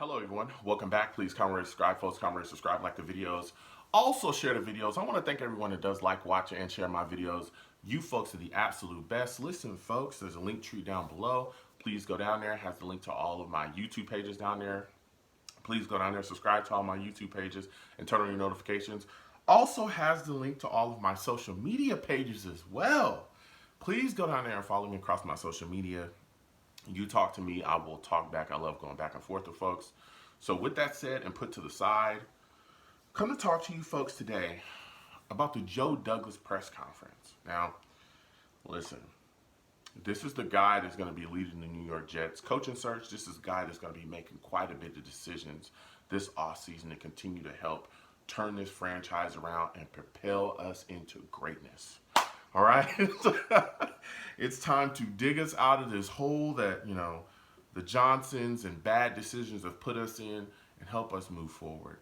Hello everyone, welcome back. Please comment, rate, subscribe, folks. Comment, rate, subscribe, like the videos. Also share the videos. I want to thank everyone that does like, watch, and share my videos. You folks are the absolute best. Listen folks, there's a link tree down below. Please go down there. It has the link to all of my YouTube pages down there. Please go down there, subscribe to all my YouTube pages, and turn on your notifications. Also has the link to all of my social media pages as well. Please go down there and follow me across my social media. You talk to me, I will talk back. I love going back and forth with folks. So with that said and put to the side, come to talk to you folks today about the Joe Douglas press conference. Now, listen, this is the guy that's going to be leading the New York Jets coaching search. This is the guy that's going to be making quite a bit of decisions this offseason to continue to help turn this franchise around and propel us into greatness. All right? It's time to dig us out of this hole that, the Johnsons and bad decisions have put us in and help us move forward.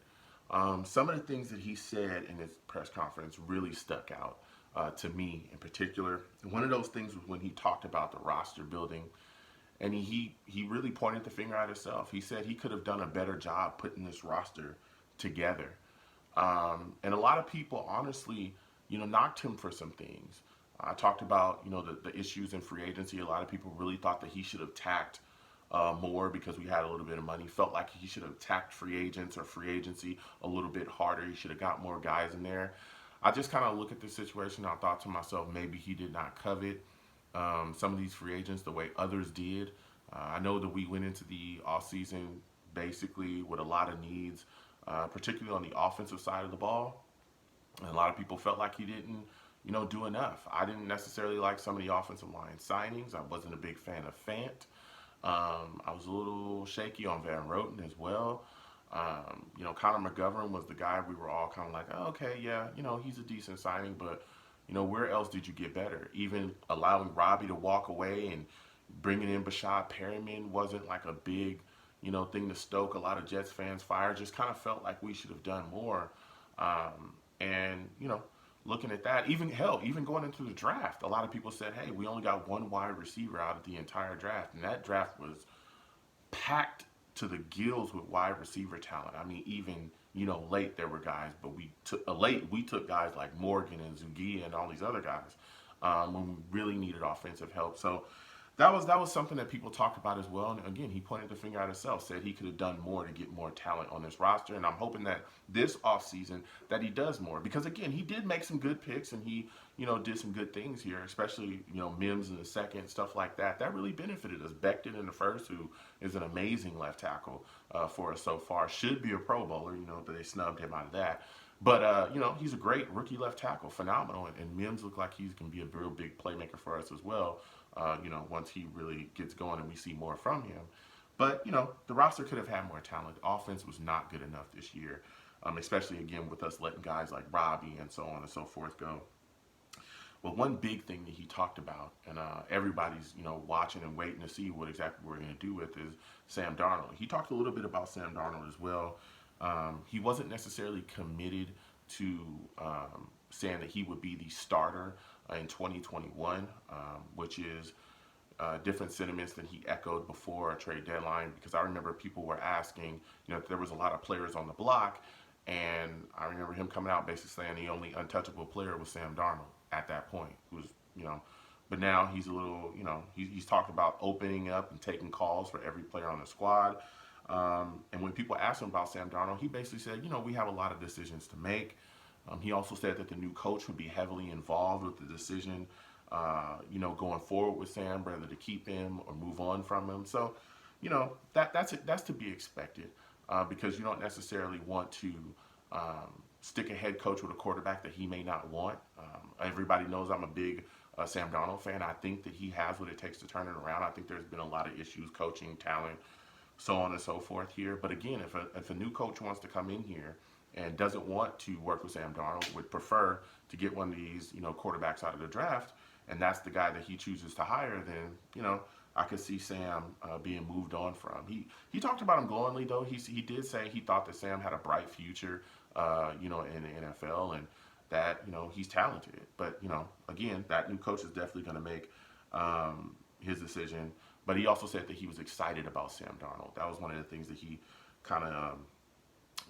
Some of the things that he said in his press conference really stuck out to me in particular. One of those things was when he talked about the roster building, and he really pointed the finger at himself. He said he could have done a better job putting this roster together. And a lot of people, honestly, knocked him for some things. I talked about, the issues in free agency. A lot of people really thought that he should have tacked more because we had a little bit of money. Felt like he should have tacked free agents or free agency a little bit harder. He should have got more guys in there. I just kind of look at the situation. I thought to myself, maybe he did not covet some of these free agents the way others did. I know that we went into the offseason basically with a lot of needs, particularly on the offensive side of the ball. And a lot of people felt like he didn't, do enough. I didn't necessarily like some of the offensive line signings. I wasn't a big fan of Fant. I was a little shaky on Van Roten as well. Connor McGovern was the guy we were all kind of like, oh, okay, yeah, he's a decent signing, but, where else did you get better? Even allowing Robbie to walk away and bringing in Bashad Perryman wasn't like a big, thing to stoke a lot of Jets fans' fire. Just kind of felt like we should have done more. And, looking at that, even going into the draft, a lot of people said, hey, we only got one wide receiver out of the entire draft. And that draft was packed to the gills with wide receiver talent. I mean, even, late there were guys, but we took guys like Morgan and Zugia and all these other guys when we really needed offensive help. So that was something that people talked about as well. And again, he pointed the finger at himself, said he could have done more to get more talent on this roster. And I'm hoping that this offseason that he does more. Because again, he did make some good picks and he, did some good things here, especially, Mims in the second, stuff like that. That really benefited us. Becton in the first, who is an amazing left tackle for us so far. Should be a Pro Bowler, but they snubbed him out of that. But, he's a great rookie left tackle, phenomenal. And Mims looked like he's going to be a real big playmaker for us as well. Once he really gets going and we see more from him. But, the roster could have had more talent. The offense was not good enough this year, especially, again, with us letting guys like Robbie and so on and so forth go. Well, one big thing that he talked about, and everybody's, watching and waiting to see what exactly we're going to do with, is Sam Darnold. He talked a little bit about Sam Darnold as well. He wasn't necessarily committed to saying that he would be the starter in 2021, which is different sentiments than he echoed before a trade deadline. Because I remember people were asking, there was a lot of players on the block, and I remember him coming out basically saying the only untouchable player was Sam Darnold at that point. But now he's a little, he's talked about opening up and taking calls for every player on the squad. And when people asked him about Sam Darnold, he basically said, we have a lot of decisions to make. He also said that the new coach would be heavily involved with the decision, going forward with Sam, whether to keep him or move on from him. So, that's to be expected because you don't necessarily want to stick a head coach with a quarterback that he may not want. Everybody knows I'm a big Sam Darnold fan. I think that he has what it takes to turn it around. I think there's been a lot of issues, coaching, talent, so on and so forth here. But again, if a new coach wants to come in here and doesn't want to work with Sam Darnold, would prefer to get one of these, quarterbacks out of the draft, and that's the guy that he chooses to hire, then, I could see Sam being moved on from. He talked about him glowingly, though. He did say he thought that Sam had a bright future, in the NFL, and that, he's talented. But, again, that new coach is definitely going to make his decision But he also said that he was excited about Sam Darnold. That was one of the things that he kind of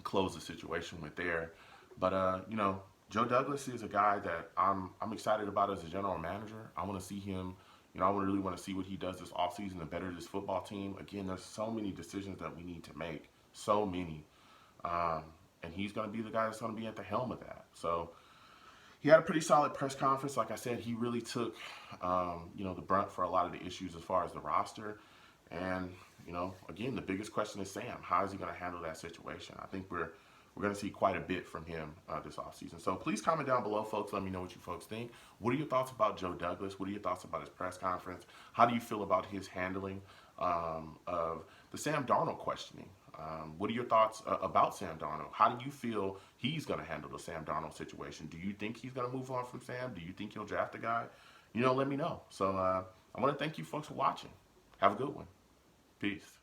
closed the situation with there. But you know, Joe Douglas is a guy that I'm excited about as a general manager. I want to see him. You know, I really want to see what he does this offseason to better this football team. Again, there's so many decisions that we need to make. So many. Um, and he's going to be the guy that's going to be at the helm of that. So he had a pretty solid press conference. Like I said, he really took, you know, the brunt for a lot of the issues as far as the roster. And, you know, again, the biggest question is Sam. How is he going to handle that situation? I think we're going to see quite a bit from him this offseason. So please comment down below, folks. Let me know what you folks think. What are your thoughts about Joe Douglas? What are your thoughts about his press conference? How do you feel about his handling of the Sam Darnold questioning? What are your thoughts about Sam Darnold? How do you feel he's going to handle the Sam Darnold situation? Do you think he's going to move on from Sam? Do you think he'll draft a guy? You know, let me know. So I want to thank you folks for watching. Have a good one. Peace.